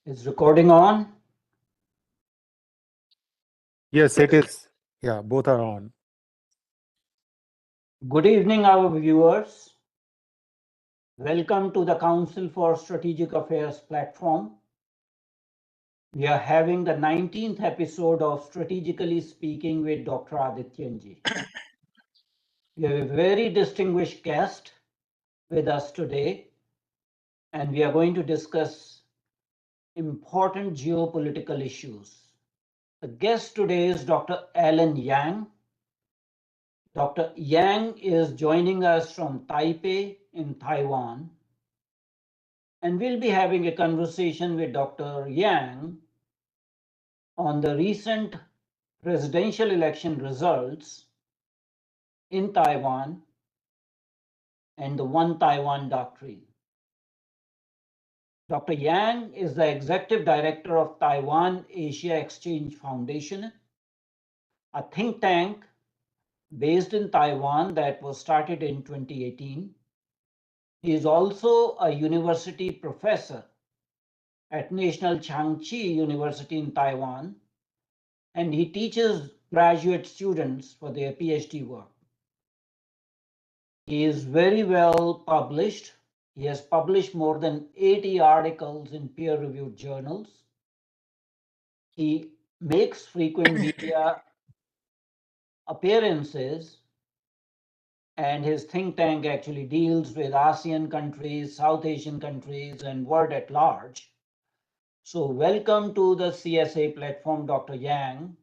Is recording on? Yes, it is. Yeah, both are on. Good evening, our viewers. Welcome to the Council for Strategic Affairs platform. We are having the 19th episode of Strategically Speaking with Dr. Adityanjee. We have a very distinguished guest with us today, and we are going to discuss important geopolitical issues. The guest today is Dr. Alan Yang. Dr. Yang is joining us from Taipei in Taiwan, and we'll be having a conversation with Dr. Yang on the recent presidential election results in Taiwan and the One Taiwan Doctrine. Dr. Yang is the Executive Director of Taiwan Asia Exchange Foundation, a think tank based in Taiwan that was started in 2018. He is also a university professor at National Changchi University in Taiwan, and he teaches graduate students for their PhD work. He is very well published. He has published more than 80 articles in peer-reviewed journals. He makes frequent media appearances, and his think tank actually deals with ASEAN countries, South Asian countries, and world at large. So welcome to the CSA platform, Dr. Yang.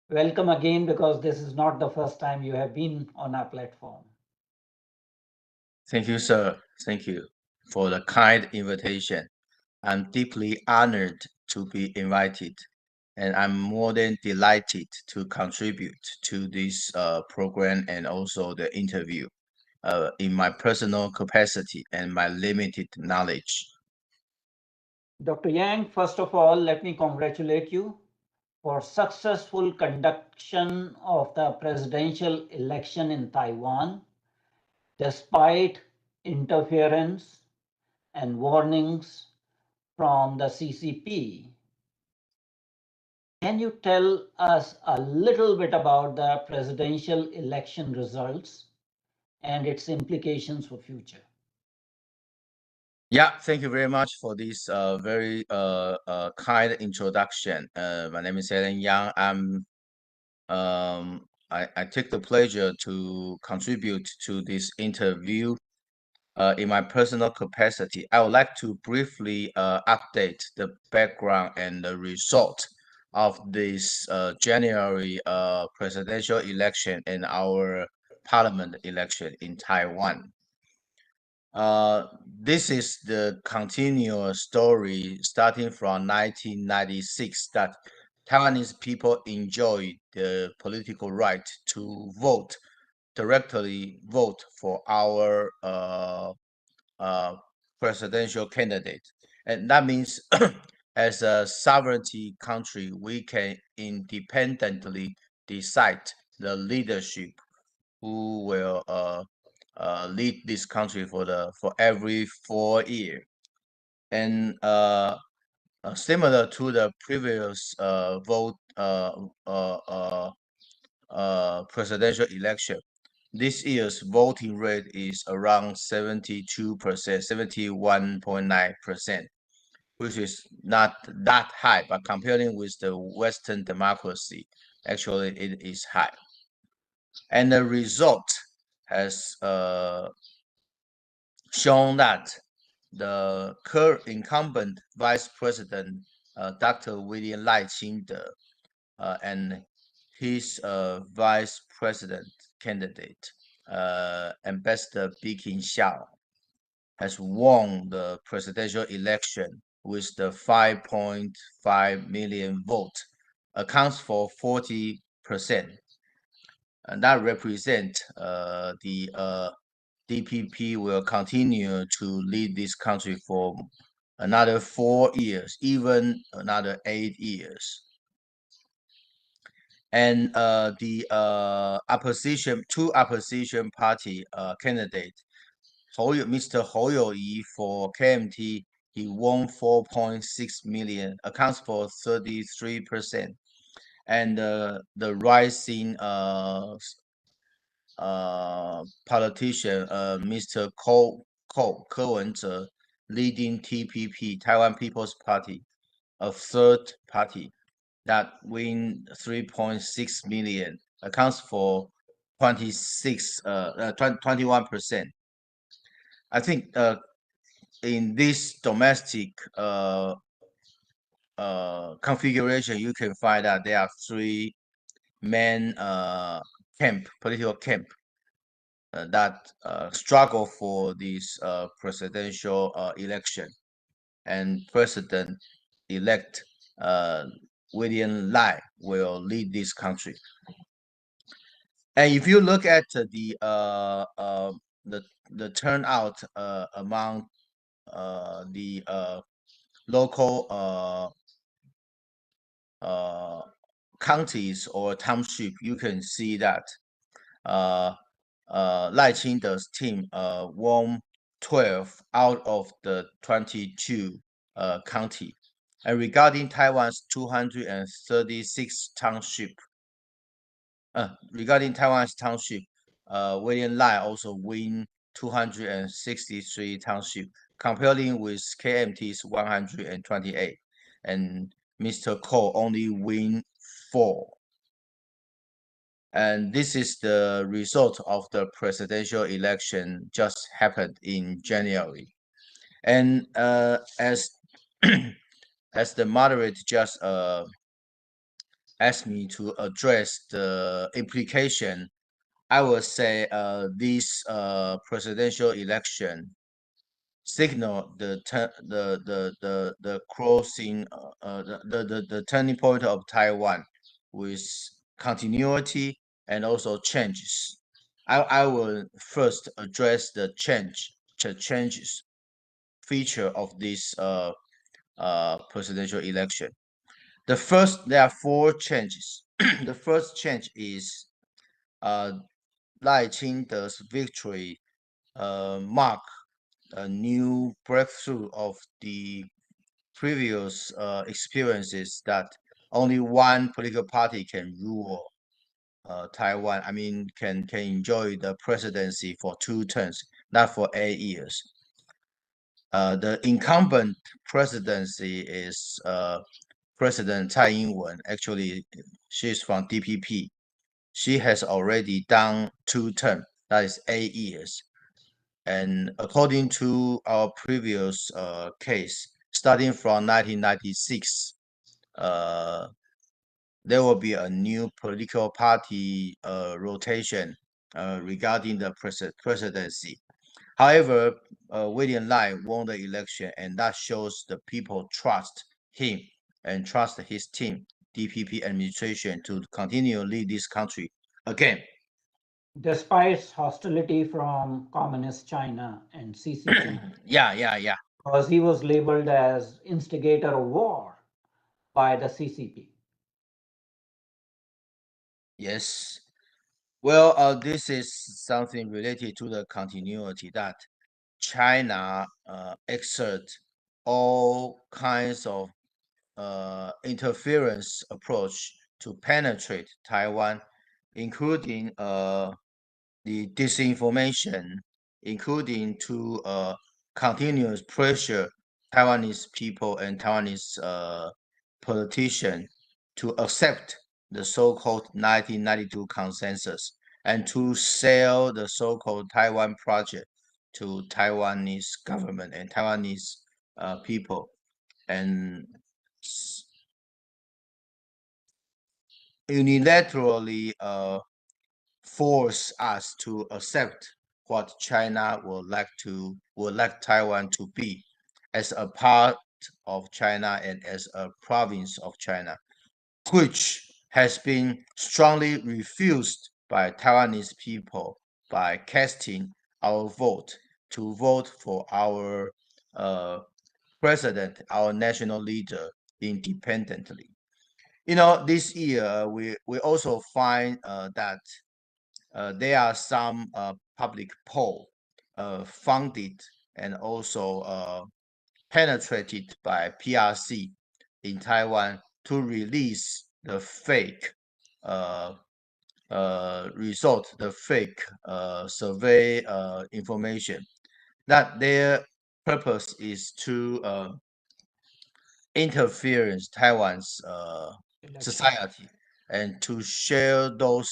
Welcome again, because this is not the first time you have been on our platform. Thank you, sir. Thank you for the kind invitation. I'm deeply honored to be invited, and I'm more than delighted to contribute to this program and also the interview in my personal capacity and my limited knowledge. Dr. Yang, first of all, let me congratulate you for successful conduction of the presidential election in Taiwan, despite interference and warnings from the CCP. Can you tell us a little bit about the presidential election results and its implications for future? Yeah, thank you very much for this very kind introduction. My name is Alan Yang. I take the pleasure to contribute to this interview in my personal capacity. I would like to briefly update the background and the result of this January presidential election and our parliament election in Taiwan. This is the continuous story starting from 1996 that Taiwanese people enjoy the political right to directly vote for our presidential candidate. And that means as a sovereignty country, we can independently decide the leadership who will lead this country for every 4 years. And similar to the previous presidential election, this year's voting rate is around 72%, 71.9%, which is not that high, but comparing with the Western democracy, actually it is high. And the result has shown that the current incumbent Vice President, Dr. William Lai Ching-te, and his Vice President candidate, Ambassador Bi-khim Xiao, has won the presidential election with the 5.5 million vote, accounts for 40%. And that represents the DPP will continue to lead this country for another 4 years, even another 8 years. And the two opposition party candidate, Mr. Hou You-yi for KMT, he won 4.6 million, accounts for 33%. And the rising politician, Mr. Ko Wen-je, leading TPP, Taiwan People's Party, a third party that win 3.6 million, accounts for 21%. I think in this domestic configuration, you can find that there are three main political camp that struggle for this presidential election, and President-elect William Lai will lead this country. And if you look at the turnout among the local counties or township, you can see that Lai Ching-de's team won 12 out of the 22 county. And regarding Taiwan's 236 township, William Lai also win 263 township, comparing with KMT's 128, and Mr. Ko only win 4. And this is the result of the presidential election just happened in January. And as as the moderator just asked me to address the implication, I would say this presidential election signal the crossing the turning point of Taiwan with continuity and also changes. I will first address the changes feature of this presidential election. There are 4 changes. The first change is Lai Ching-de's victory mark a new breakthrough of the previous experiences that only one political party can rule Taiwan. I mean, can enjoy the presidency for 2 terms, not for 8 years. The incumbent presidency is President Tsai Ing-wen. Actually, she's from DPP. She has already done 2 terms, that is 8 years. And according to our previous case, starting from 1996, there will be a new political party rotation regarding the presidency. However, William Lai won the election, and that shows the people trust him and trust his team, DPP administration, to continue lead this country again. Despite hostility from Communist China and CCP, Yeah. because he was labeled as instigator of war by the CCP. Yes. Well, this is something related to the continuity that China exert all kinds of interference approach to penetrate Taiwan, including the disinformation, including to continuous pressure Taiwanese people and Taiwanese politicians to accept the so-called 1992 consensus and to sell the so-called Taiwan project to Taiwanese government and Taiwanese people, and unilaterally force us to accept what China would like Taiwan to be as a part of China and as a province of China, which has been strongly refused by Taiwanese people by casting our vote to vote for our president, our national leader, independently. You know, this year we also find that there are some public poll funded and also penetrated by PRC in Taiwan to release the fake result, the fake survey information. That their purpose is to interference Taiwan's society and to share those,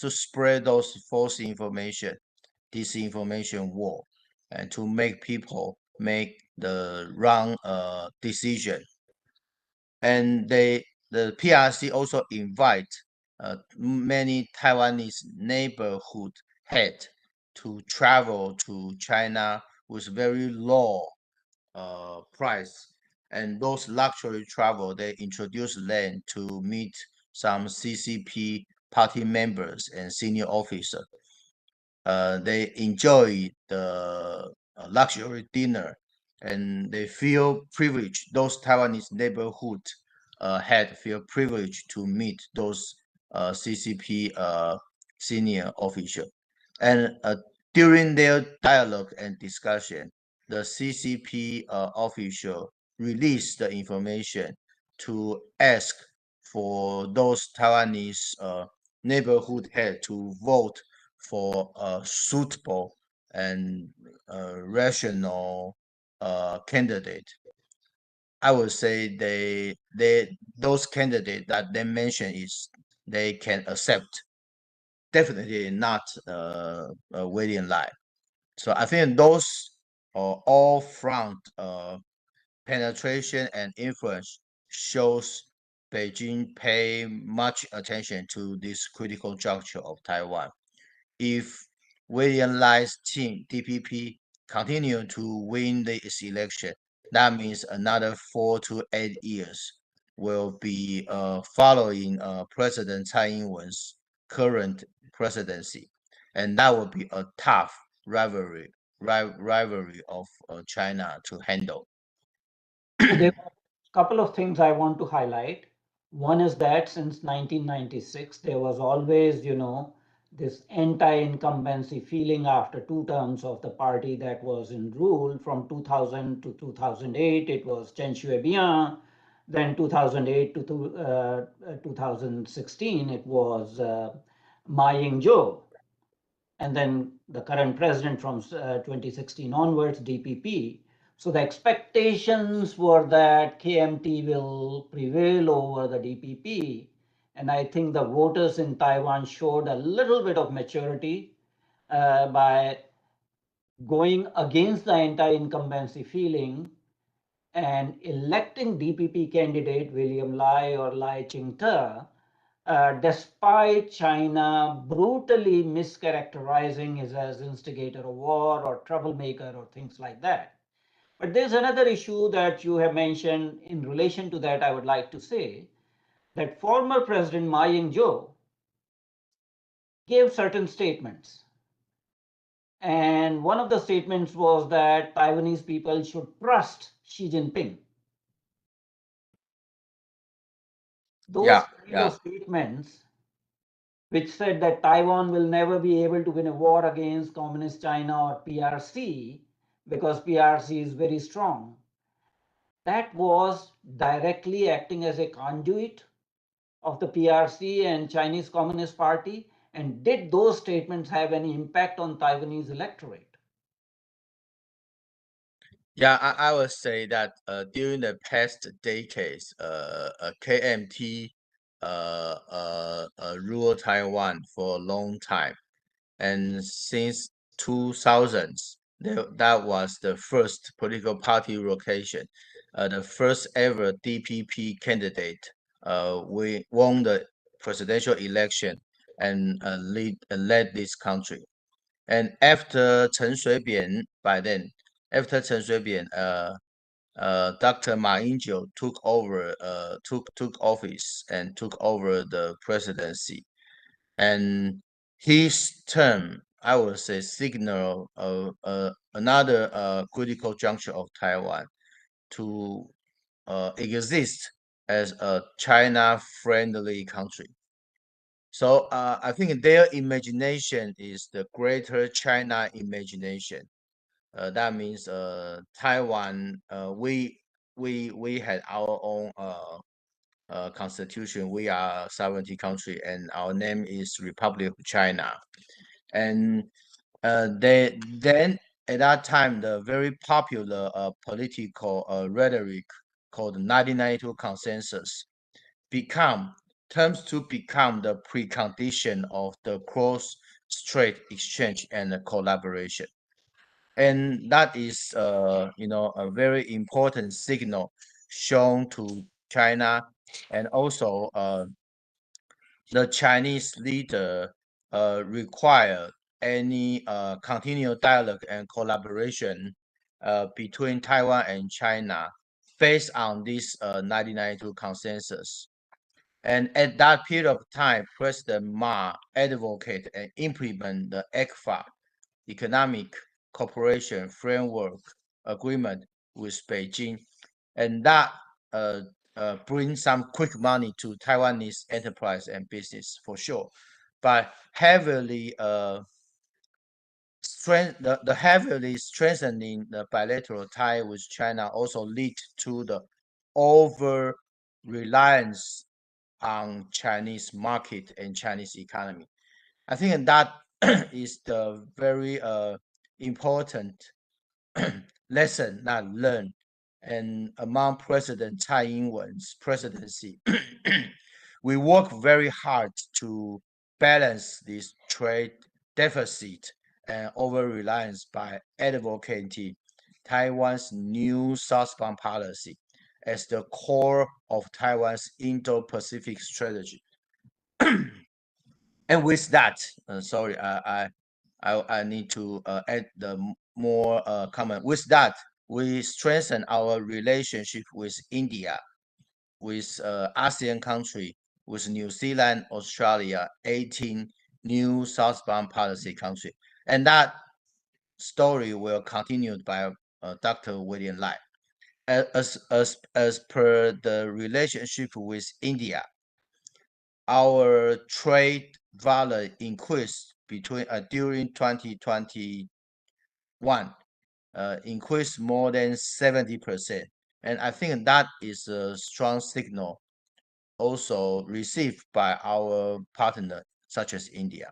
to spread those false information, disinformation war, and to make people make the wrong decision. And the PRC also invite many Taiwanese neighborhood head to travel to China with very low price, and those luxury travel they introduce them to meet some CCP party members and senior officers. They enjoy the luxury dinner and they feel privileged. Those Taiwanese neighborhood head feel privileged to meet those CCP senior official. And during their dialogue and discussion, the CCP official released the information to ask for those Taiwanese neighborhood head to vote for a suitable and rational candidate. I would say those candidates that they mention is they can accept. Definitely not William Lai. So I think those are all front penetration and influence shows Beijing pay much attention to this critical juncture of Taiwan. If William Lai's team DPP continue to win this election, that means another 4 to 8 years will be following President Tsai Ing-wen's current presidency, and that will be a tough rivalry of China to handle. There are a couple of things I want to highlight. One is that since 1996, there was always, this anti-incumbency feeling after two terms of the party that was in rule from 2000 to 2008. It was Chen Shui-bian. Then 2008 to 2016, it was Ma Ying-jeou. And then the current president from 2016 onwards, DPP. So the expectations were that KMT will prevail over the DPP. And I think the voters in Taiwan showed a little bit of maturity by going against the anti-incumbency feeling and electing DPP candidate William Lai or Lai Ching-te, despite China brutally mischaracterizing him as instigator of war or troublemaker or things like that. But there's another issue that you have mentioned in relation to that. I would like to say that former President Ma Ying-jeou gave certain statements. And one of the statements was that Taiwanese people should trust Xi Jinping. Those kind of statements, which said that Taiwan will never be able to win a war against Communist China or PRC because PRC is very strong, that was directly acting as a conduit of the PRC and Chinese Communist Party. And did those statements have any impact on Taiwanese electorate? Yeah, I would say that during the past decades, KMT rule Taiwan for a long time, and since 2000s, that was the first political party location, the first ever DPP candidate. We won the presidential election and led this country. And after Chen Shui-bian, by then, after Chen Shui-bian, Dr. Ma Ying-jeou took office and took over the presidency, and his term, I would say, signal another critical juncture of Taiwan to exist as a China-friendly country. So I think their imagination is the greater China imagination. That means Taiwan. We had our own constitution. We are a sovereignty country, and our name is Republic of China. And they then at that time the very popular political rhetoric called 1992 consensus become the precondition of the cross-strait exchange and collaboration. And that is a very important signal shown to China, and also the Chinese leader require any continued dialogue and collaboration between Taiwan and China based on this 1992 consensus. And at that period of time, President Ma advocated and implement the ECFA, Economic Cooperation Framework Agreement with Beijing, and that brings some quick money to Taiwanese enterprise and business for sure, but heavily strengthening the bilateral tie with China also lead to the over reliance on Chinese market and Chinese economy. I think that is the very important lesson not learned. And among President Tsai Ing-wen's presidency, we work very hard to balance this trade deficit and over-reliance by advocating Taiwan's new southbound policy as the core of Taiwan's Indo-Pacific strategy. And with that, sorry, I need to add the more comment. With that, we strengthen our relationship with India, with ASEAN country, with New Zealand, Australia, 18 new southbound policy country. And that story will continued by Dr. William Lai. As per the relationship with India, our trade value increased during 2021, increased more than 70%. And I think that is a strong signal also received by our partner, such as India.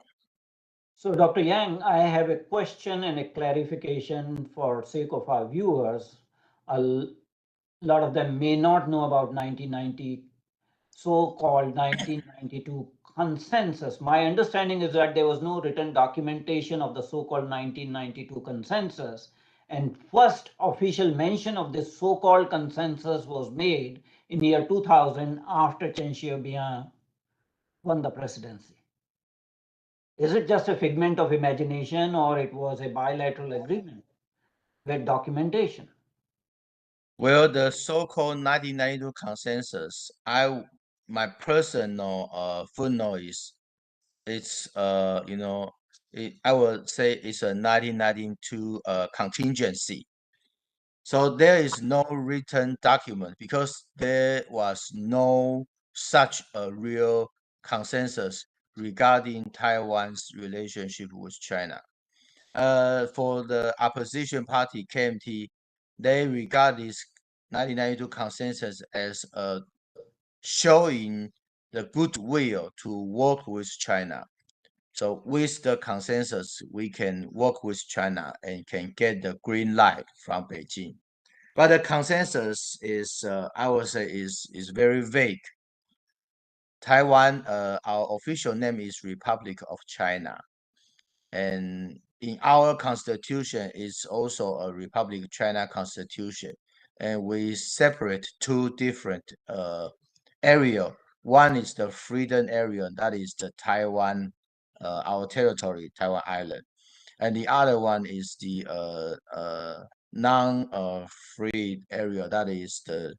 So, Dr. Yang, I have a question and a clarification for sake of our viewers. A lot of them may not know about 1990, so-called 1992 consensus. My understanding is that there was no written documentation of the so-called 1992 consensus, and first official mention of this so-called consensus was made in the year 2000 after Chen Xiaobian won the presidency. Is it just a figment of imagination, or it was a bilateral agreement with documentation? Well, the so-called 1992 consensus, my personal footnote is it's I would say it's a 1992 contingency. So there is no written document because there was no such a real consensus regarding Taiwan's relationship with China. For the opposition party KMT, they regard this 1992 consensus as showing the goodwill to work with China. So with the consensus, we can work with China and can get the green light from Beijing. But the consensus is, I would say, is very vague. Taiwan, our official name is Republic of China, and in our constitution is also a Republic of China constitution, and we separate two different area. One is the freedom area, that is the Taiwan, our territory, Taiwan Island, and the other one is the non-free area, that is the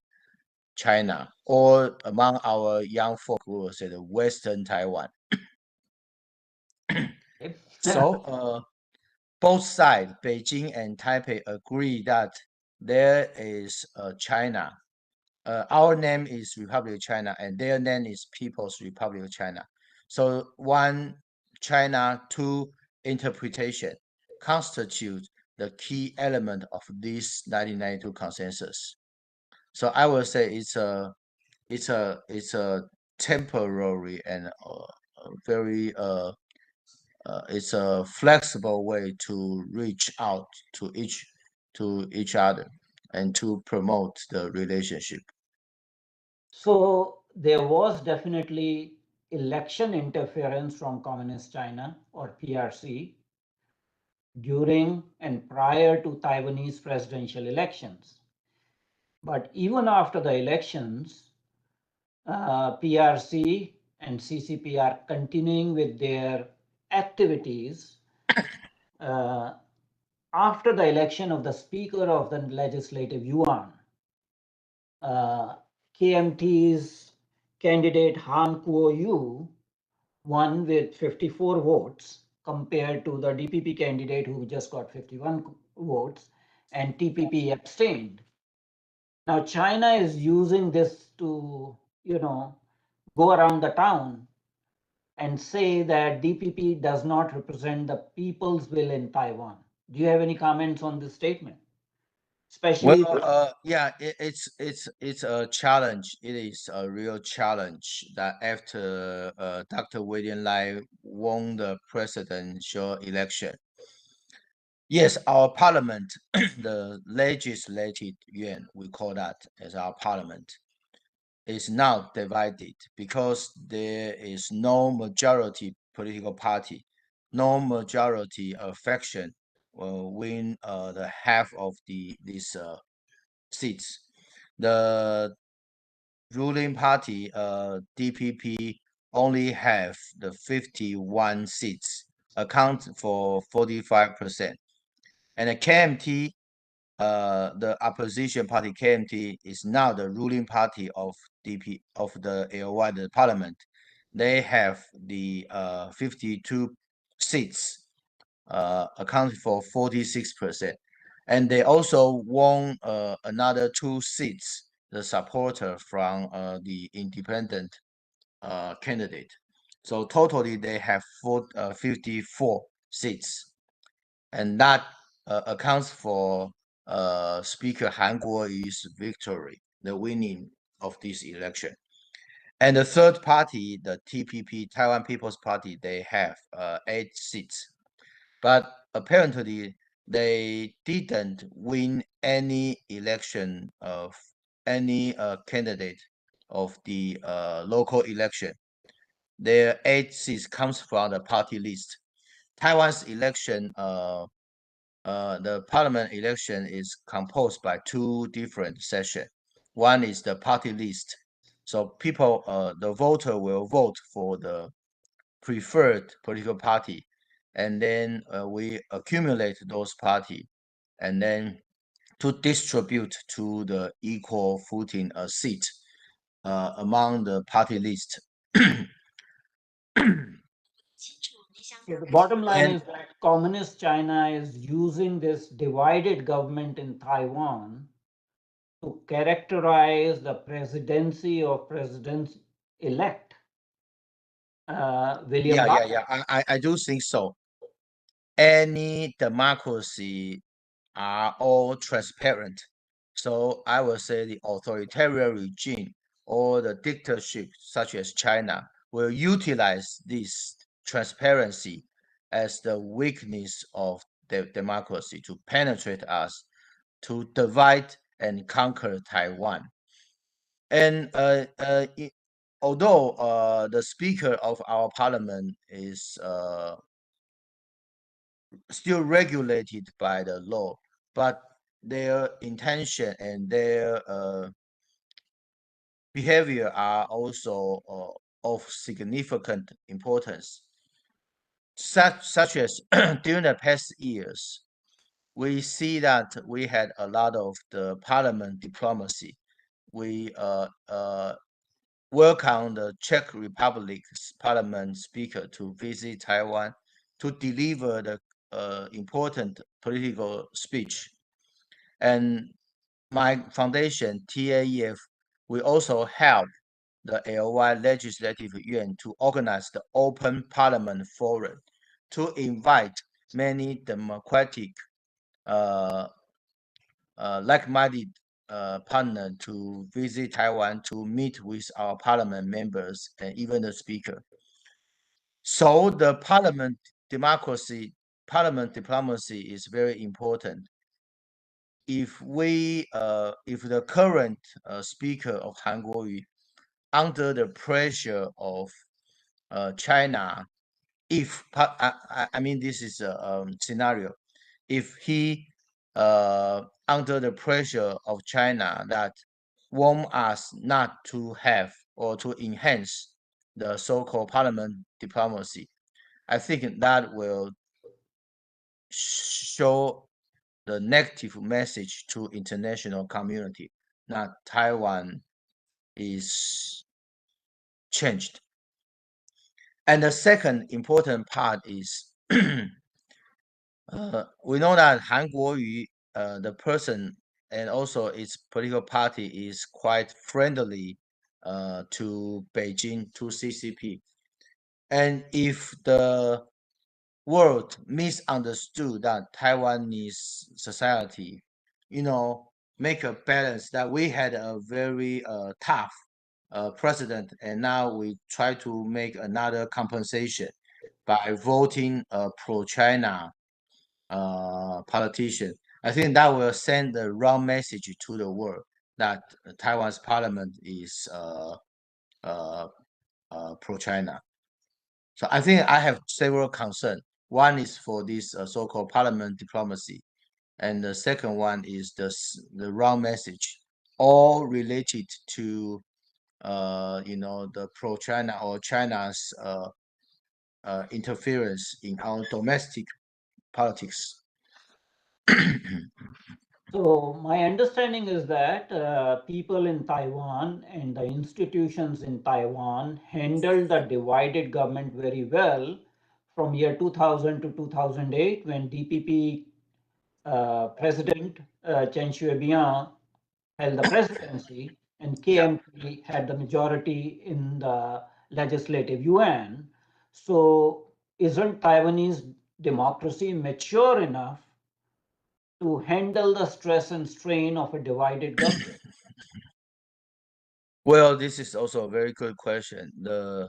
China, or among our young folk, we will say the Western Taiwan. So both sides, Beijing and Taipei, agree that there is China. Our name is Republic of China, and their name is People's Republic of China. So one China, two interpretation constitute the key element of this 1992 consensus. So I would say it's a temporary and very it's a flexible way to reach out to each other and to promote the relationship. So there was definitely election interference from Communist China or PRC during and prior to Taiwanese presidential elections. But even after the elections, PRC and CCP are continuing with their activities. After the election of the Speaker of the Legislative Yuan, KMT's candidate Han Kuo-yu won with 54 votes compared to the DPP candidate who just got 51 votes, and TPP abstained. Now China is using this to, go around the town and say that DPP does not represent the people's will in Taiwan. Do you have any comments on this statement? Especially Well, yeah, it's a challenge. It is a real challenge that after Dr. William Lai won the presidential election, yes, our parliament, the legislative yuan, we call that as our parliament, is now divided because there is no majority political party, no majority faction will win the half of these seats. The ruling party, DPP, only have the 51 seats, account for 45%. And the KMT, the opposition party KMT, is now the ruling party of the AOY, the parliament. They have the 52 seats, accounting for 46%. And they also won another 2 seats, the supporter from the independent candidate. So totally they have 54 seats. And that accounts for Speaker Han Kuo-yu's victory, the winning of this election. And the third party, the TPP, Taiwan People's Party, they have 8 seats. But apparently, they didn't win any election of any candidate of the local election. Their 8 seats comes from the party list. Taiwan's election, the parliament election is composed by 2 different sessions. One is the party list. So people, the voter will vote for the preferred political party, and then we accumulate those party, and then to distribute to the equal footing seat among the party list. So the bottom line And is that Communist China is using this divided government in Taiwan to characterize the presidency of President-elect William yeah, Barr. yeah, yeah, I do think so. Any democracy are all transparent. So I would say the authoritarian regime or the dictatorship, such as China, will utilize this transparency as the weakness of the democracy to penetrate us, to divide and conquer Taiwan. And although the speaker of our parliament is still regulated by the law, but their intention and their behavior are also of significant importance, such as during the past years, we see that we had a lot of the parliament diplomacy. We welcome the Czech Republic's parliament speaker to visit Taiwan to deliver the important political speech. And my foundation, TAEF, we also help the AOY Legislative Yuan to organize the Open Parliament Forum to invite many democratic like-minded partner to visit Taiwan to meet with our parliament members and even the speaker. So the parliament diplomacy is very important. If the current speaker of Hanguoyu, under the pressure of China, I mean this is a scenario, if he under the pressure of China that want us not to have or to enhance the so-called parliament diplomacy, I think that will show the negative message to international community that Taiwan is changed. And the second important part is we know that Han Kuo-yu, the person and also its political party is quite friendly to Beijing, to CCP. And if the world misunderstood that Taiwanese society, make a balance that we had a very tough president, and now we try to make another compensation by voting pro-China politician. I think that will send the wrong message to the world that Taiwan's parliament is pro-China. So I think I have several concerns. One is for this so-called parliament diplomacy, and the second one is the wrong message, all related to the pro-China or China's interference in our domestic politics. So my understanding is that people in Taiwan and the institutions in Taiwan handled the divided government very well from year 2000 to 2008 when DPP President Chen Shui-bian held the presidency and KMT had the majority in the legislative yuan. So isn't Taiwanese democracy mature enough to handle the stress and strain of a divided government? Well, this is also a very good question. The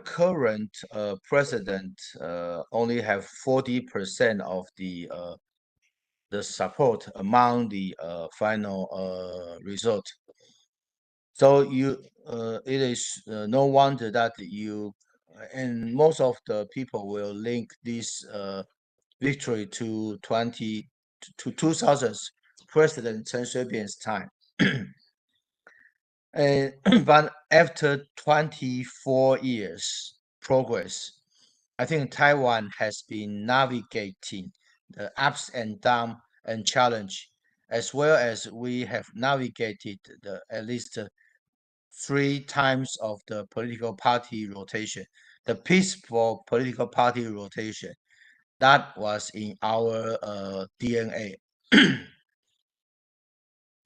current president only have 40% of the support among the final result. So it is no wonder that and most of the people will link this victory to 2000's President Chen Shui-bian's time. And but after 24 years progress, I think Taiwan has been navigating the ups and downs and challenge, as well as we have navigated at least 3 times of the political party rotation, the peaceful political party rotation. That was in our DNA.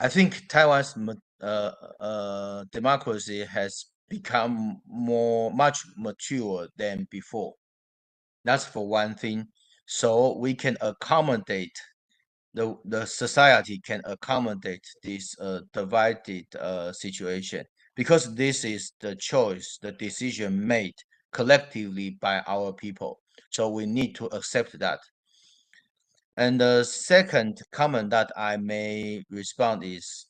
I think Taiwan's democracy has become much mature than before. That's for one thing. So we can accommodate the society can accommodate this divided situation, because this is the choice, the decision made collectively by our people. So we need to accept that. And the second comment that I may respond is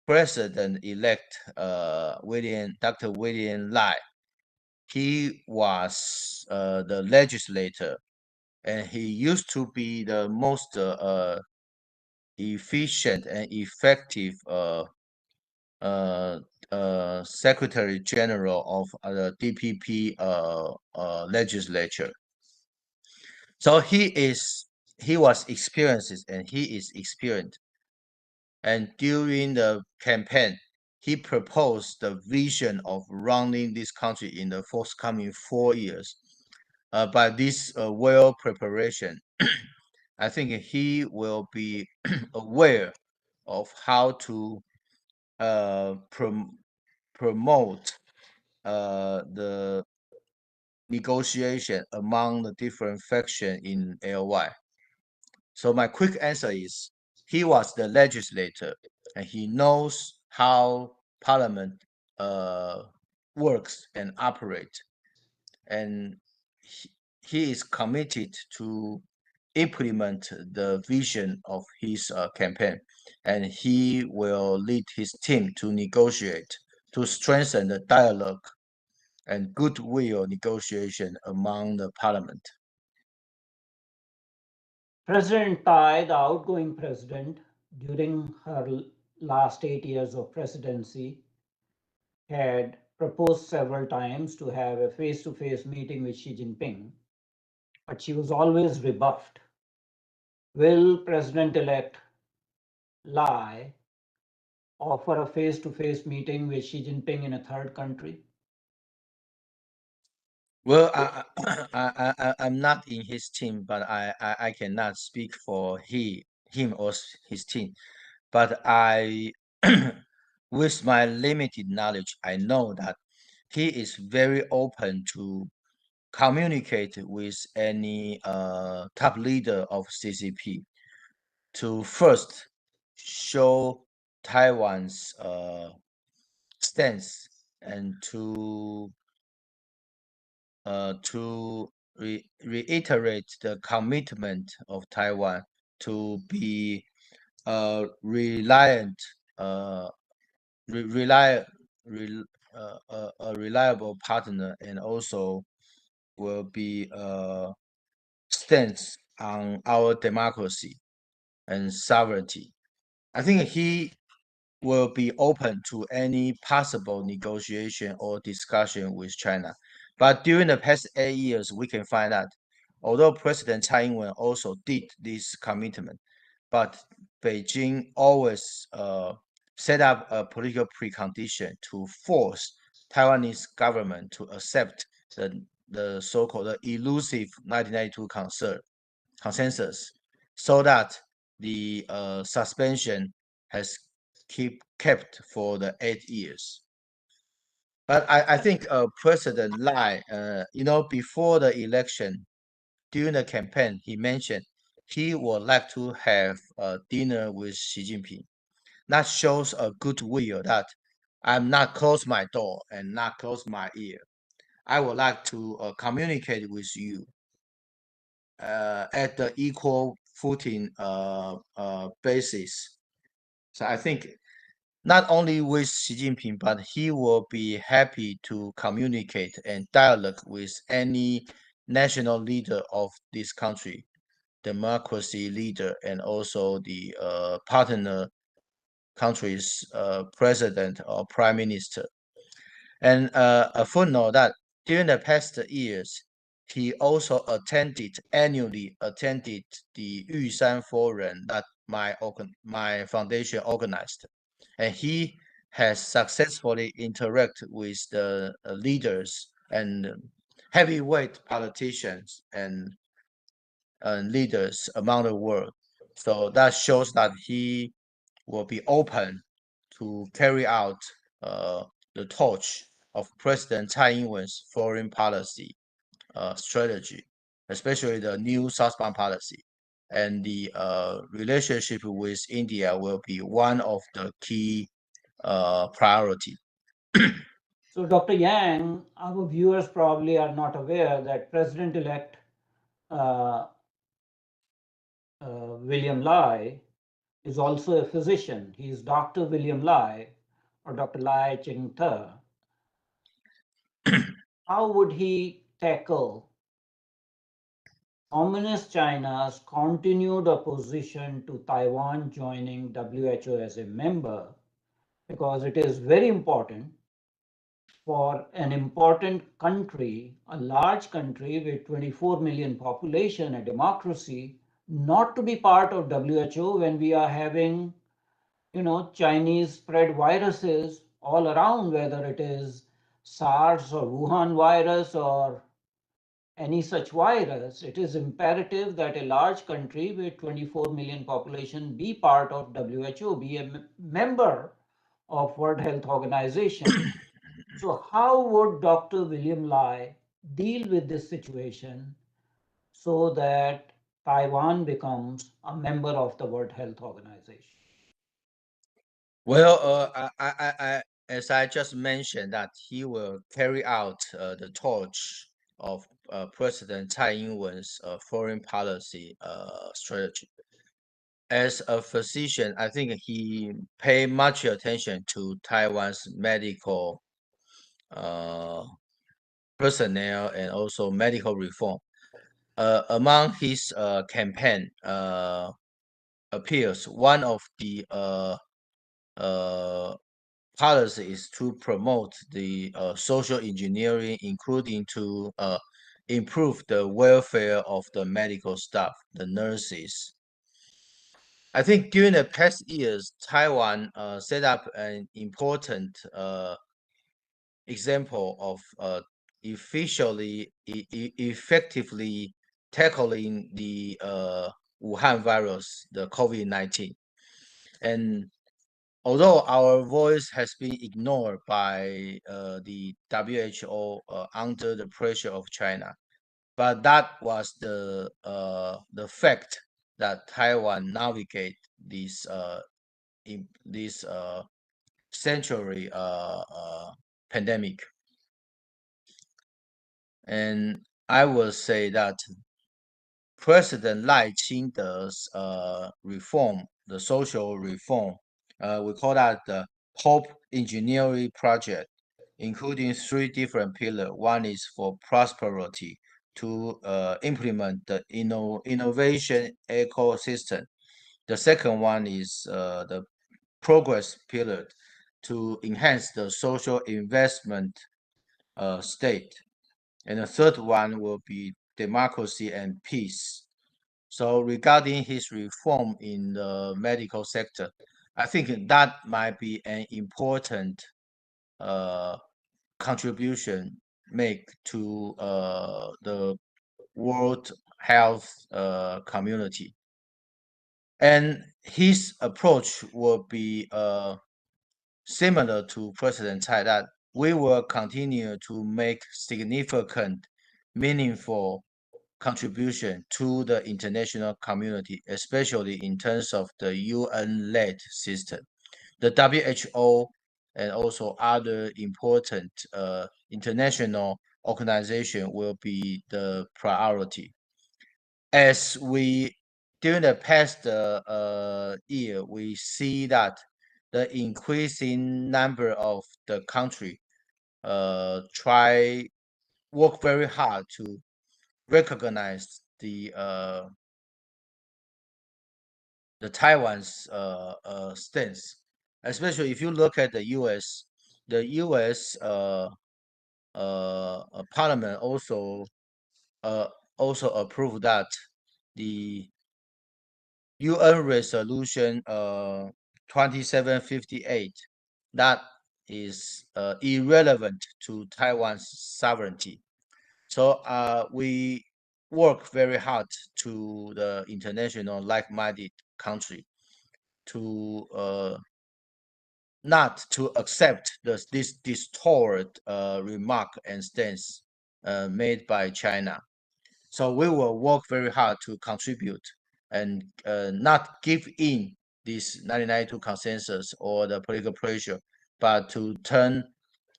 President-elect Dr. William Lai. He was the legislator, and he used to be the most efficient and effective Secretary General of the DPP legislature. So he was experienced and he is experienced. And during the campaign, he proposed the vision of running this country in the forthcoming 4 years. By this well preparation, I think he will be aware of how to promote the negotiation among the different factions in LY. So my quick answer is he was the legislator and he knows how parliament works and operate, and he is committed to implement the vision of his campaign, and he will lead his team to negotiate, to strengthen the dialogue and goodwill negotiation among the parliament. President Tai, the outgoing president, during her last 8 years of presidency, had proposed several times to have a face-to-face meeting with Xi Jinping, but she was always rebuffed. Will President-elect Lai offer a face-to-face meeting with Xi Jinping in a third country? Well, I'm not in his team, but I cannot speak for him or his team. But with my limited knowledge, I know that he is very open to communicate with any top leader of CCP to first show Taiwan's stance and to reiterate the commitment of Taiwan to be a reliant, re- rely, re, a reliable partner, and also will be a stance on our democracy and sovereignty. I think he will be open to any possible negotiation or discussion with China. But during the past 8 years, we can find that although President Tsai Ing-wen also did this commitment, but Beijing always set up a political precondition to force Taiwanese government to accept the so-called elusive 1992 consensus, so that the suspension has kept for the 8 years. But I think President Lai, before the election, during the campaign, he mentioned he would like to have a dinner with Xi Jinping. That shows a goodwill that I'm not close my door and not close my ear. I would like to communicate with you at the equal footing basis. So I think not only with Xi Jinping, but he will be happy to communicate and dialogue with any national leader of this country, democracy leader, and also the partner country's president or prime minister. And a footnote that during the past years, he also annually attended the Yushan Forum that my foundation organized, and he has successfully interacted with the leaders and heavyweight politicians and leaders among the world. So that shows that he will be open to carry out the torch of President Tsai Ing-wen's foreign policy strategy, especially the new southbound policy. And the relationship with India will be one of the key priority. So, Dr. Yang, our viewers probably are not aware that President-elect uh, William Lai is also a physician. He is Dr. William Lai or Dr. Lai Ching-te. How would he tackle Communist China's continued opposition to Taiwan joining WHO as a member? Because it is very important for an important country, a large country with 24 million population, a democracy, not to be part of WHO when we are having, Chinese spread viruses all around, whether it is SARS or Wuhan virus or any such virus. It is imperative that a large country with 24 million population be part of WHO, be a member of World Health Organization. So how would Dr. William Lai deal with this situation so that Taiwan becomes a member of the World Health Organization? Well, as I just mentioned, that he will carry out the torch of President Tsai Ing-wen's foreign policy strategy. As a physician, I think he paid much attention to Taiwan's medical uh, personnel and also medical reform. Among his campaign appeals, one of the policy is to promote the social engineering, including to improve the welfare of the medical staff, the nurses. I think during the past years, Taiwan set up an important example of effectively tackling the Wuhan virus, the COVID-19. And although our voice has been ignored by the WHO under the pressure of China, but that was the fact that Taiwan navigate this century pandemic. And I will say that President Lai Ching-te's reform, the social reform, we call that the Hope Engineering Project, including three different pillars. One is for prosperity, to implement the innovation ecosystem. The second one is the progress pillar, to enhance the social investment state. And the third one will be democracy and peace. So regarding his reform in the medical sector, I think that might be an important uh, contribution make to the world health community. And his approach will be similar to President Tsai, that we will continue to make significant, meaningful contribution to the international community, especially in terms of the UN-led system. The WHO and also other important international organization will be the priority. As we during the past year, we see that the increasing number of the country try work very hard to recognize the Taiwan's stance, especially if you look at the U.S. The U.S. Parliament uh, also approved that the UN Resolution 2758, that is irrelevant to Taiwan's sovereignty. So we work very hard to the international like-minded country to not to accept this distorted remark and stance made by China. So we will work very hard to contribute and not give in this 1992 consensus or the political pressure, but to turn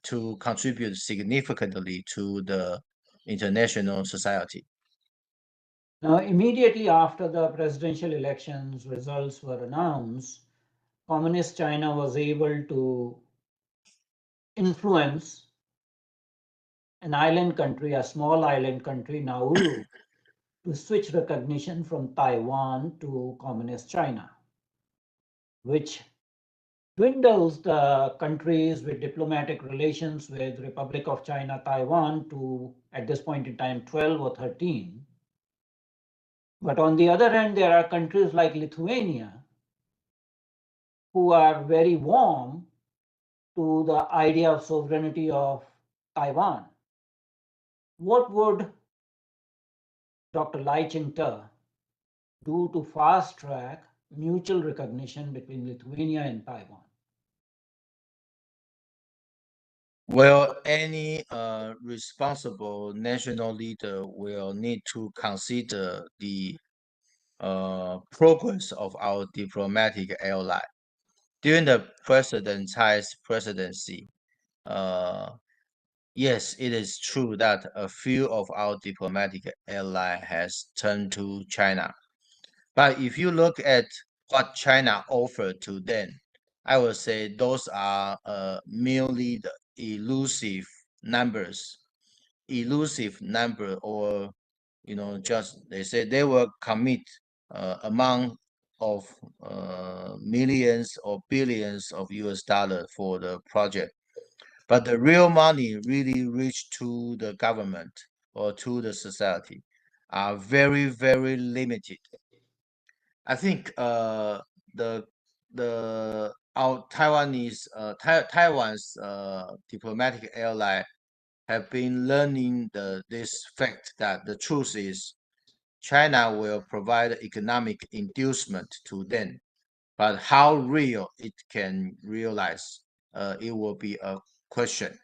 to contribute significantly to the international society. Now, immediately after the presidential elections results were announced, Communist China was able to influence an island country, a small island country, Nauru, to switch recognition from Taiwan to Communist China, which dwindles the countries with diplomatic relations with Republic of China, Taiwan to, at this point in time, 12 or 13. But on the other hand, there are countries like Lithuania who are very warm to the idea of sovereignty of Taiwan. What would Dr. Lai Ching-te do to fast track mutual recognition between Lithuania and Taiwan? Well, any responsible national leader will need to consider the progress of our diplomatic ally. During the President Tsai's presidency, yes, it is true that a few of our diplomatic ally has turned to China. But if you look at what China offered to them, I would say those are merely the elusive number, or just they say they will commit amount of millions or billions of US dollar for the project, but the real money really reach to the government or to the society are very, very limited. I think the our Taiwan's diplomatic ally have been learning this fact that the truth is China will provide economic inducement to them, but how real it can realize, it will be a question.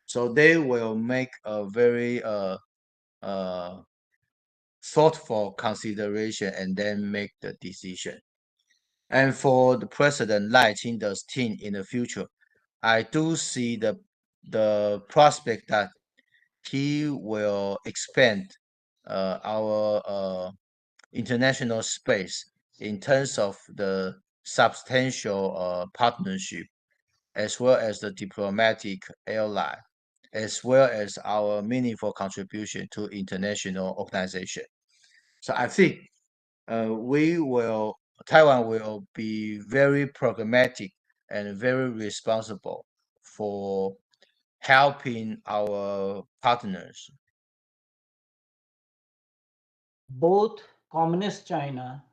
So they will make a very uh, thoughtful consideration and then make the decision. And for the President Lai Ching-te's team in the future, I do see the prospect that he will expand our international space in terms of the substantial partnership, as well as the diplomatic ally, as well as our meaningful contribution to international organization. So I think Taiwan will be very pragmatic and very responsible for helping our partners. Both Communist China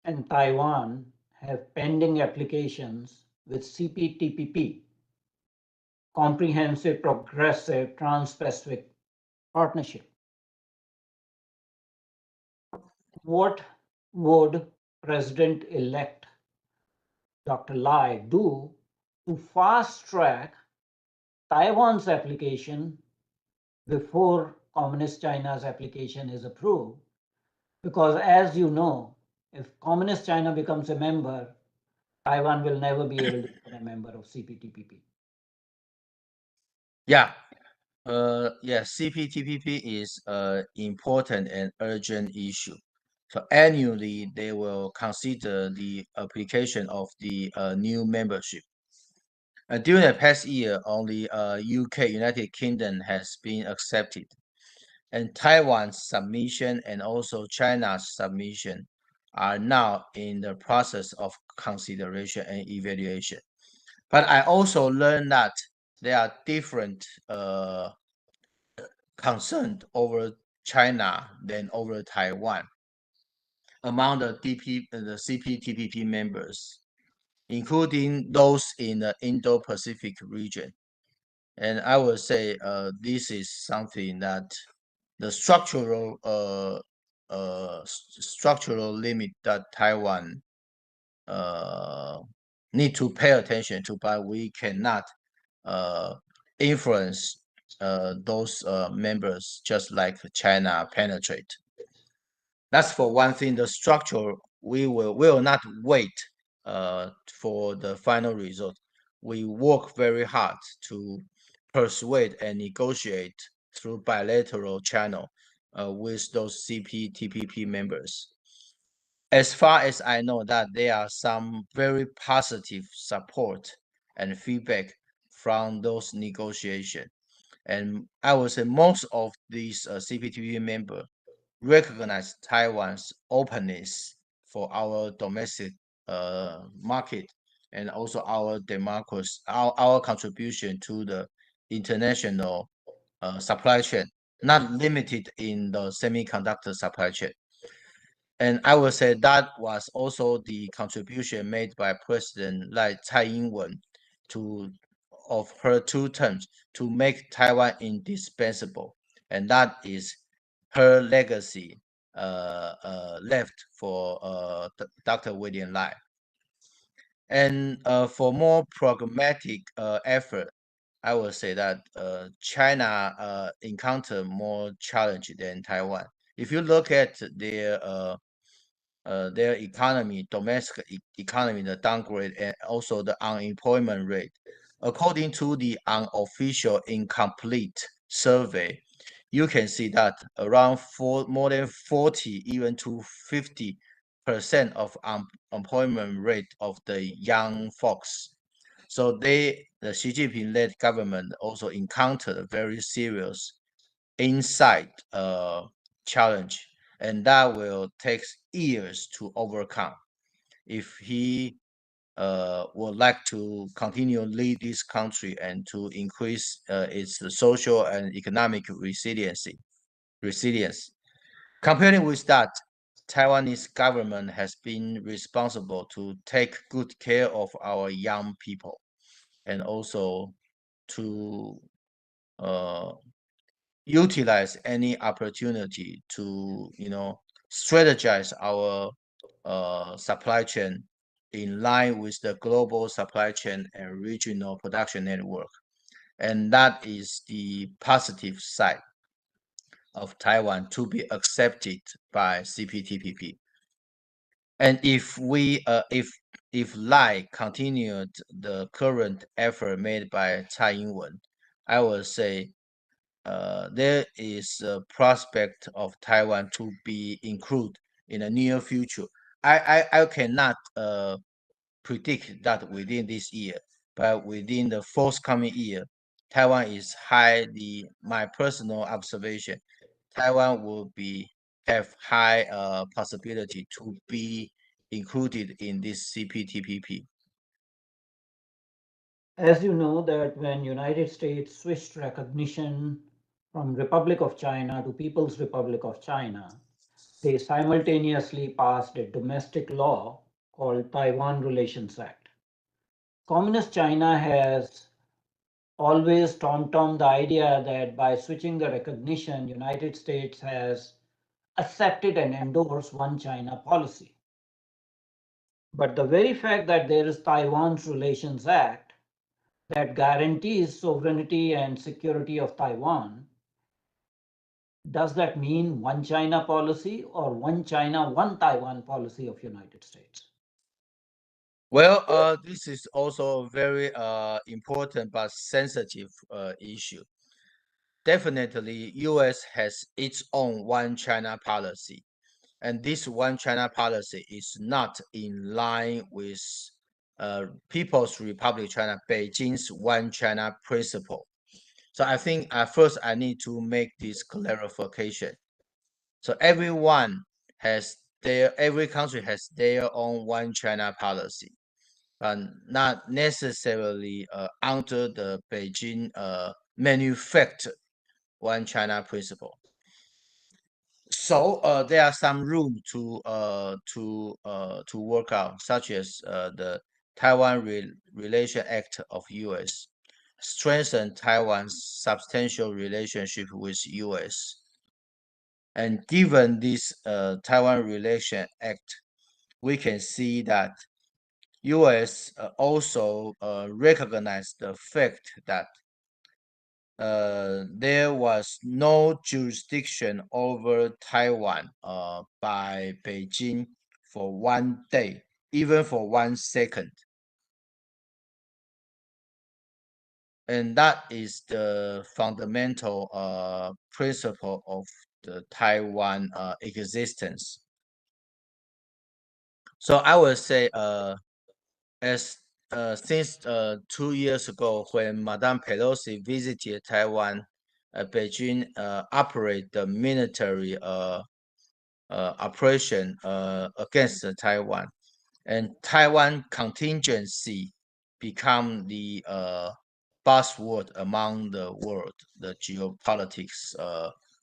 and Taiwan have pending applications with CPTPP, Comprehensive Progressive Trans-Pacific Partnership. What would President-elect Dr. Lai do to fast-track Taiwan's application before Communist China's application is approved? Because as you know, if Communist China becomes a member, Taiwan will never be able to become a member of CPTPP. Yeah, CPTPP is an important and urgent issue. So annually, they will consider the application of the new membership. During the past year, only UK, United Kingdom has been accepted, and Taiwan's submission and also China's submission are now in the process of consideration and evaluation. But I also learned that there are different concerns over China than over Taiwan among the CPTPP members, including those in the Indo-Pacific region. And I would say this is something that the structural limit that Taiwan need to pay attention to, but we cannot influence those members just like China penetrate. That's for one thing. The structure, we will not wait for the final result. We work very hard to persuade and negotiate through bilateral channel with those CPTPP members. As far as I know, that there are some very positive support and feedback from those negotiations. And I would say most of these CPTPP members recognize Taiwan's openness for our domestic market and also our democracy, our contribution to the international supply chain, not limited in the semiconductor supply chain. And I would say that was also the contribution made by President Tsai Ing-wen to of her 2 terms to make Taiwan indispensable, and that is her legacy left for Dr. William Lai. And for more pragmatic effort, I would say that China encountered more challenge than Taiwan. If you look at their their economy, domestic economy, the downgrade, and also the unemployment rate. According to the unofficial incomplete survey, you can see that around more than 40, even to 50% of unemployment rate of the young folks. So the Xi Jinping-led government also encountered a very serious inside challenge, and that will take years to overcome if he would like to continue lead this country and to increase its social and economic resilience. Comparing with that, Taiwanese government has been responsible to take good care of our young people and also to uh, utilize any opportunity to strategize our supply chain in line with the global supply chain and regional production network, and that is the positive side of Taiwan to be accepted by CPTPP. And if we if Lai continued the current effort made by Tsai Ing-wen, I will say there is a prospect of Taiwan to be included in the near future. I cannot predict that within this year, but within the forthcoming year, Taiwan is highly, my personal observation, Taiwan will have high possibility to be included in this CPTPP. As you know that when United States switched recognition from Republic of China to People's Republic of China, they simultaneously passed a domestic law called Taiwan Relations Act. Communist China has always tom-tommed the idea that by switching the recognition, United States has accepted and endorsed one China policy. But the very fact that there is Taiwan's Relations Act that guarantees sovereignty and security of Taiwan, does that mean one China policy or one China, one Taiwan policy of United States? Well, this is also a very important but sensitive issue. Definitely, U.S. has its own one China policy, and this one China policy is not in line with People's Republic of China, Beijing's one China principle. So I think first I need to make this clarification. So every country has their own one China policy, but not necessarily under the Beijing manufactured one China principle. So there are some room to work out, such as the Taiwan Relation Act of U.S. strengthen Taiwan's substantial relationship with U.S. And given this Taiwan Relation Act, we can see that U.S. Also recognized the fact that there was no jurisdiction over Taiwan by Beijing for 1 day, even for 1 second. And that is the fundamental principle of the Taiwan existence. So I would say, as since 2 years ago, when Madame Pelosi visited Taiwan, Beijing operate the military operation against Taiwan, and Taiwan contingency become the buzzword among the world, the geopolitics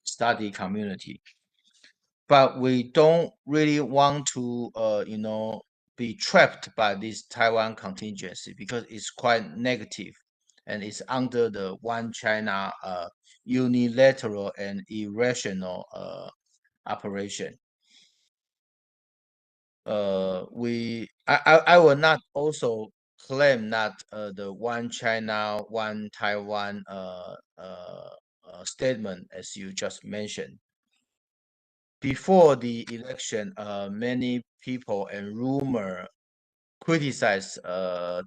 study community. But we don't really want to, be trapped by this Taiwan contingency because it's quite negative and it's under the one China unilateral and irrational operation. I will not also claim that the one China, one Taiwan statement, as you just mentioned, before the election, many people and rumor criticized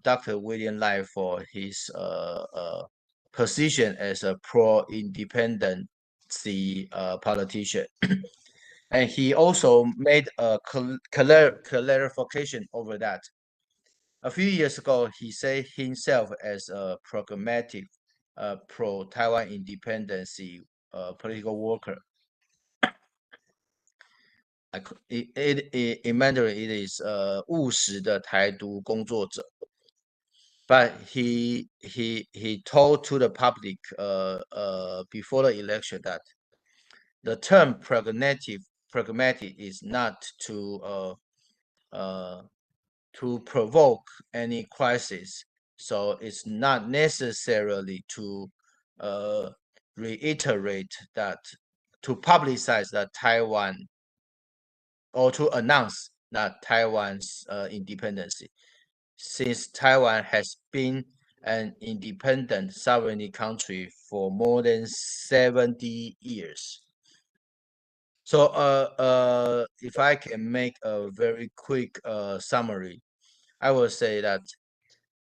Dr. William Lai for his position as a pro-independency politician. And he also made a clarification over that. A few years ago, he said himself as a pragmatic, pro-Taiwan independency political worker. In Mandarin, it is 务实的台独工作者. But he told to the public before the election that the term pragmatic is not to provoke any crisis. So it's not necessarily to reiterate that, to publicize that Taiwan, or to announce that Taiwan's independence, since Taiwan has been an independent sovereign country for more than 70 years. So if I can make a very quick summary, I will say that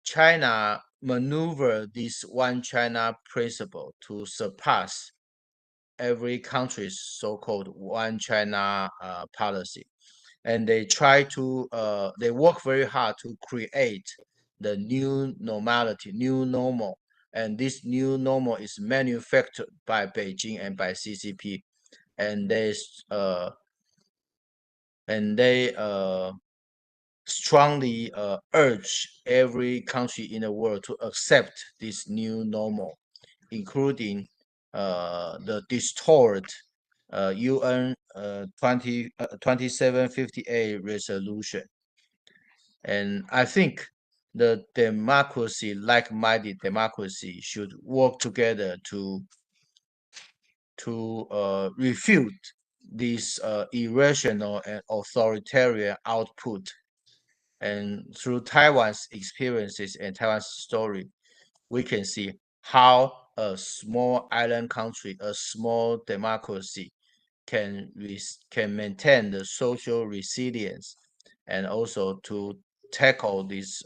China maneuvered this one China principle to surpass every country's so-called one China policy. And they try to, they work very hard to create the new normality, new normal. And this new normal is manufactured by Beijing and by CCP. And they strongly urge every country in the world to accept this new normal, including the distorted UN 2758 resolution. And I think the democracy, like-minded democracy, should work together to refute this irrational and authoritarian output. And through Taiwan's experiences and Taiwan's story, we can see how a small island country, a small democracy, can maintain the social resilience, and also to tackle this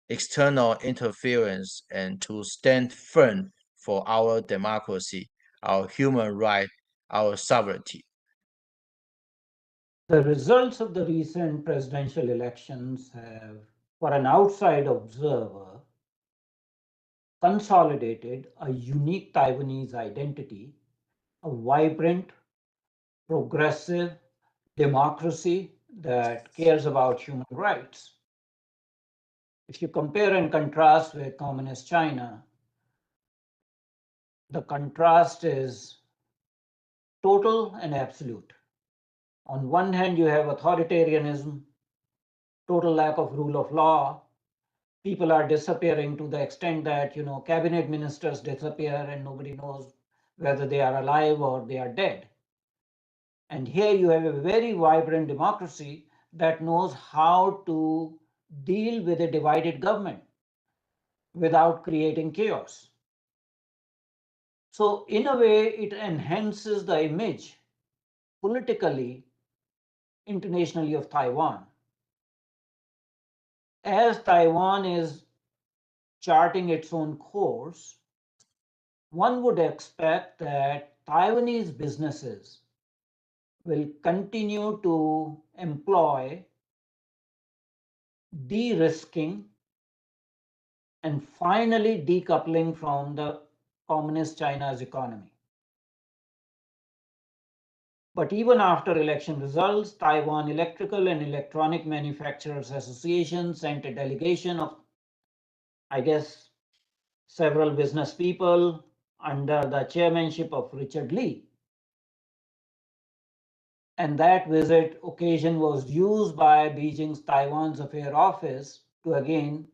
external interference, and to stand firm for our democracy, our human right, our sovereignty. The results of the recent presidential elections have, for an outside observer, consolidated a unique Taiwanese identity, a vibrant, progressive democracy that cares about human rights. If you compare and contrast with communist China, the contrast is total and absolute. On one hand, you have authoritarianism, total lack of rule of law. People are disappearing to the extent that, cabinet ministers disappear and nobody knows whether they are alive or they are dead. And here you have a very vibrant democracy that knows how to deal with a divided government without creating chaos. So in a way, it enhances the image politically, internationally, of Taiwan. As Taiwan is charting its own course, one would expect that Taiwanese businesses will continue to employ de-risking and finally decoupling from the communist China's economy. But even after election results, Taiwan Electrical and Electronic Manufacturers Association sent a delegation of, I guess, several business people under the chairmanship of Richard Lee. And that visit occasion was used by Beijing's Taiwan's Affairs Office to again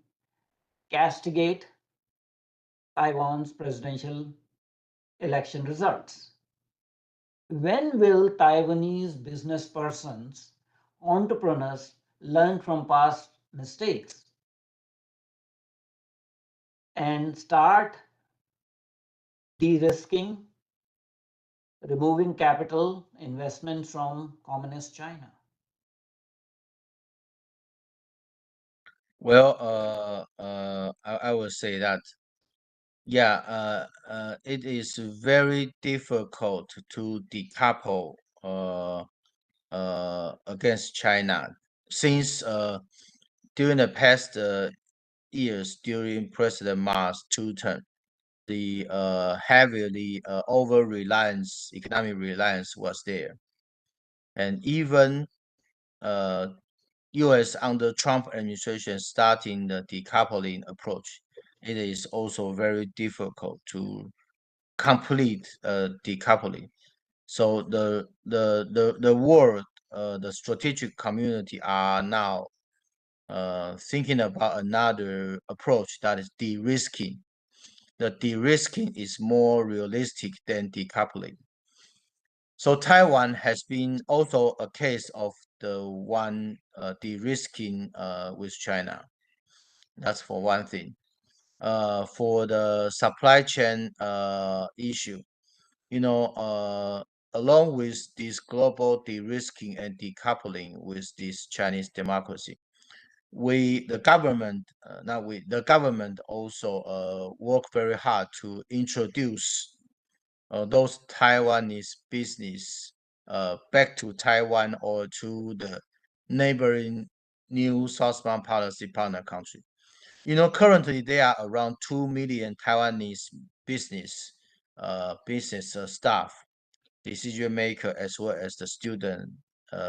castigate Taiwan's presidential election results. When will Taiwanese business persons, entrepreneurs, learn from past mistakes and start de-risking removing capital investments from communist China? Well, I would say that, yeah, it is very difficult to decouple against China since during the past years during President Ma's two term, the heavily over reliance, economic reliance was there, and even uh, U.S. under Trump administration starting the decoupling approach, it is also very difficult to complete decoupling. So the world, the strategic community are now thinking about another approach that is de-risking. The de-risking is more realistic than decoupling. So Taiwan has been also a case of the one de-risking with China. That's for one thing. For the supply chain issue, you know, along with this global de-risking and decoupling with this Chinese democracy, the government, not we, the government also work very hard to introduce those Taiwanese business back to Taiwan or to the neighboring new southbound policy partner country. Currently there are around 2 million Taiwanese business staff, decision maker, as well as the student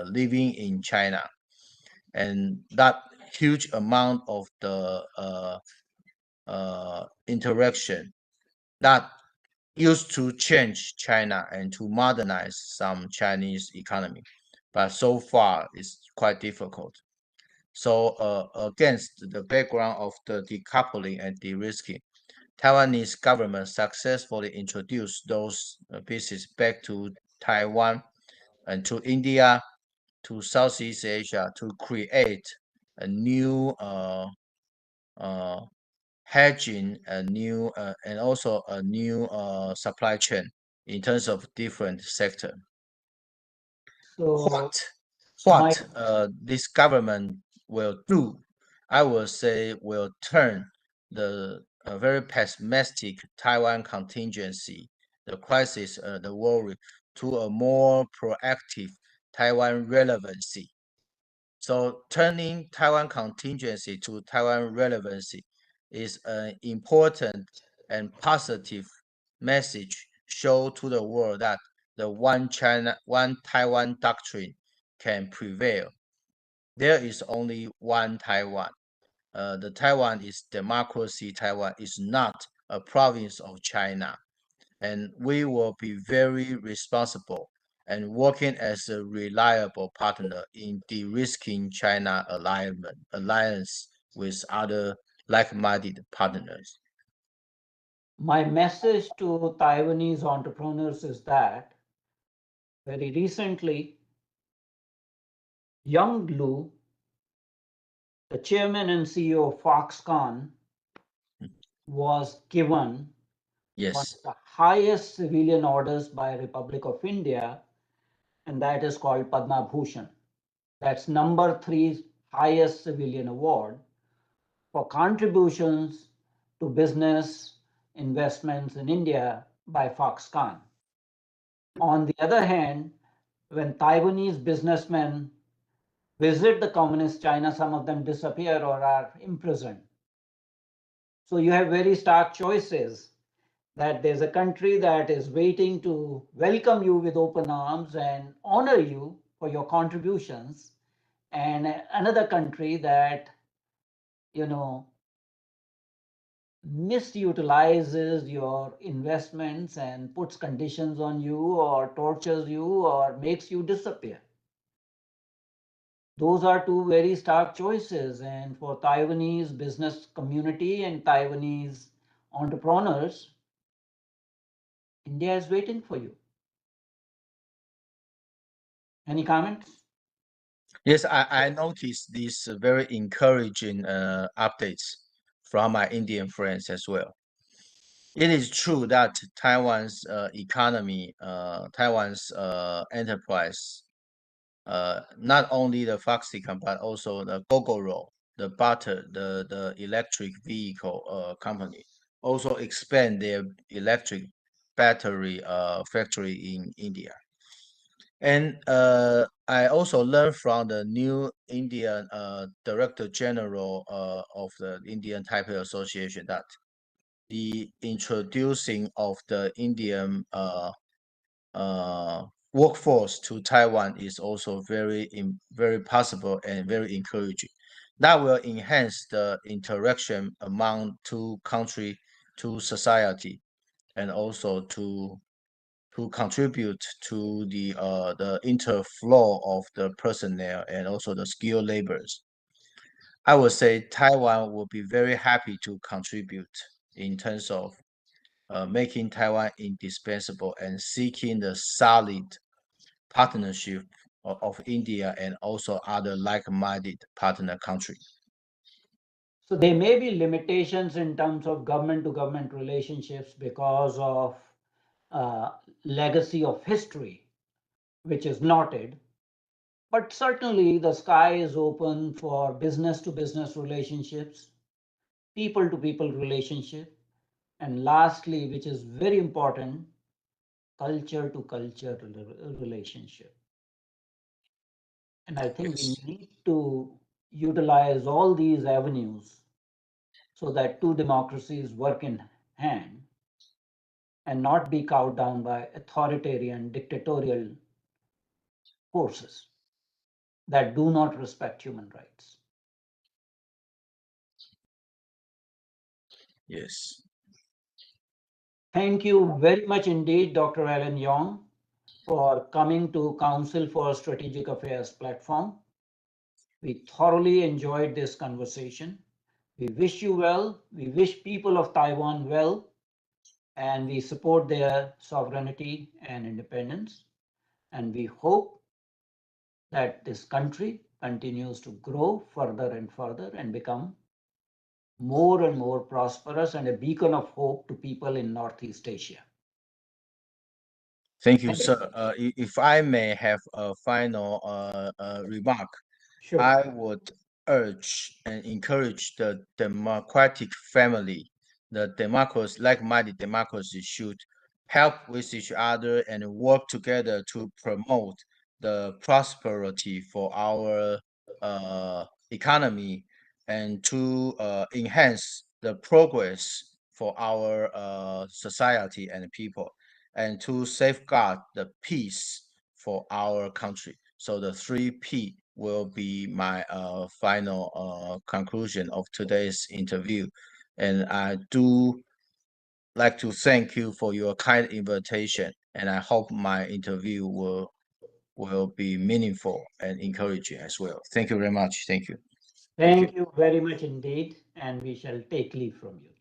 living in China, and that huge amount of the interaction that used to change China and to modernize some Chinese economy, but so far it's quite difficult. So against the background of the decoupling and de-risking, Taiwanese government successfully introduced those business back to Taiwan and to India, to Southeast Asia, to create a new uh, hedging, a new and also a new supply chain in terms of different sector. So What my this government will do, I will say, will turn the very pessimistic Taiwan contingency, the crisis, the worry, to a more proactive Taiwan relevancy. So turning Taiwan contingency to Taiwan relevancy is an important and positive message show to the world that the one China, one Taiwan doctrine can prevail. There is only one Taiwan. The Taiwan is democracy. Taiwan is not a province of China, and we will be very responsible and working as a reliable partner in de-risking China alliance with other like-minded partners. my message to Taiwanese entrepreneurs is that very recently, Young Lu, the chairman and CEO of Foxconn, was given one Yes. of the highest civilian orders by Republic of India, and that is called Padma Bhushan. That's number 3 highest civilian award for contributions to business investments in India by Foxconn. On the other hand, when Taiwanese businessmen visit the communist China, some of them disappear or are imprisoned. So you have very stark choices that there's a country that is waiting to welcome you with open arms and honor you for your contributions, and another country that, you know, misutilizes your investments and puts conditions on you or tortures you or makes you disappear. Those are two very stark choices, and for Taiwanese business community and Taiwanese entrepreneurs, India is waiting for you. Any comments? Yes, I noticed these very encouraging updates from my Indian friends as well. It is true that Taiwan's economy, Taiwan's enterprise, not only the Foxconn but also the Gogoro, the butter, the electric vehicle company, also expand their electric battery factory in India. And I also learned from the new Indian Director General of the Indian Taipei Association that the introducing of the Indian workforce to Taiwan is also very possible and very encouraging. That will enhance the interaction among two country, two society, and also to contribute to the interflow of the personnel and also the skilled laborers. I would say Taiwan will be very happy to contribute in terms of making Taiwan indispensable and seeking the solid partnership of India and also other like-minded partner countries. So there may be limitations in terms of government to government relationships because of legacy of history, which is noted. But certainly the sky is open for business to business relationships, people to people relationship, and lastly, which is very important, culture to culture relationship. And I think we Yes. need to utilize all these avenues so that two democracies work in hand and not be cowed down by authoritarian dictatorial forces that do not respect human rights. Yes. Thank you very much indeed, Dr. Alan Yong, for coming to Council for Strategic Affairs platform. We thoroughly enjoyed this conversation. We wish you well. We wish people of Taiwan well, and we support their sovereignty and independence. And we hope that this country continues to grow further and further and become more and more prosperous and a beacon of hope to people in Northeast Asia. Thank you, sir. If I may have a final remark, Sure. I would urge and encourage the democratic family, the democracy, like-minded democracy should help with each other and work together to promote the prosperity for our economy and to enhance the progress for our society and people and to safeguard the peace for our country. So the 3P will be my final conclusion of today's interview. And I do like to thank you for your kind invitation. And I hope my interview will be meaningful and encouraging as well. Thank you very much. Thank you. Thank you. Thank you very much indeed, and we shall take leave from you.